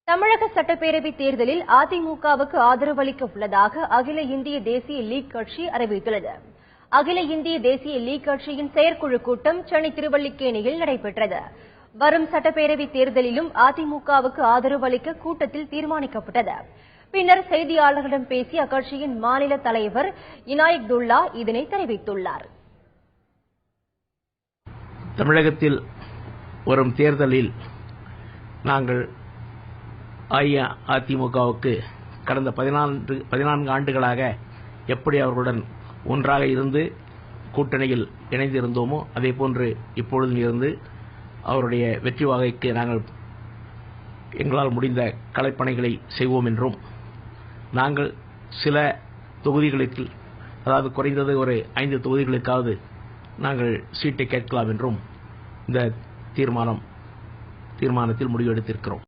தமிழக சட்டப்பேரவை தேர்தலில் அதிமுகவுக்கு ஆதரவளிக்க உள்ளதாக அகில இந்திய தேசிய லீக் கட்சி அறிவித்துள்ளது. அகில இந்திய தேசிய லீக் கட்சியின் செயற்குழு கூட்டம் சென்னை திருவல்லிக்கேணியில் நடைபெற்றது. வரும் சட்டப்பேரவை தேர்தலிலும் அதிமுகவுக்கு ஆதரவளிக்க கூட்டத்தில் தீர்மானிக்கப்பட்டது. பின்னர் செய்தியாளர்களிடம் பேசிய அக்கட்சியின் மாநில தலைவர் இனாயத்துல்லா இதனை தெரிவித்துள்ளார். தமிழகத்தில் வரும் தேர்தலில் நாங்கள் அஇஅதிமுகவுக்கு கடந்த 14 ஆண்டுகளாக எப்படி அவர்களுடன் ஒன்றாக இருந்து கூட்டணியில் இணைந்திருந்தோமோ அதேபோன்று இப்பொழுதும் இருந்து அவருடைய வெற்றி வாகைக்கு நாங்கள் எங்களால் முடிந்த கலைப்பணிகளை செய்வோம் என்றும் நாங்கள் சில தொகுதிகளுக்கு அதாவது குறைந்தது ஒரு 5 தொகுதிகளுக்காவது நாங்கள் சீட்டை கேட்கலாம் என்றும் இந்த தீர்மானத்தில் முடிவெடுத்திருக்கிறோம்.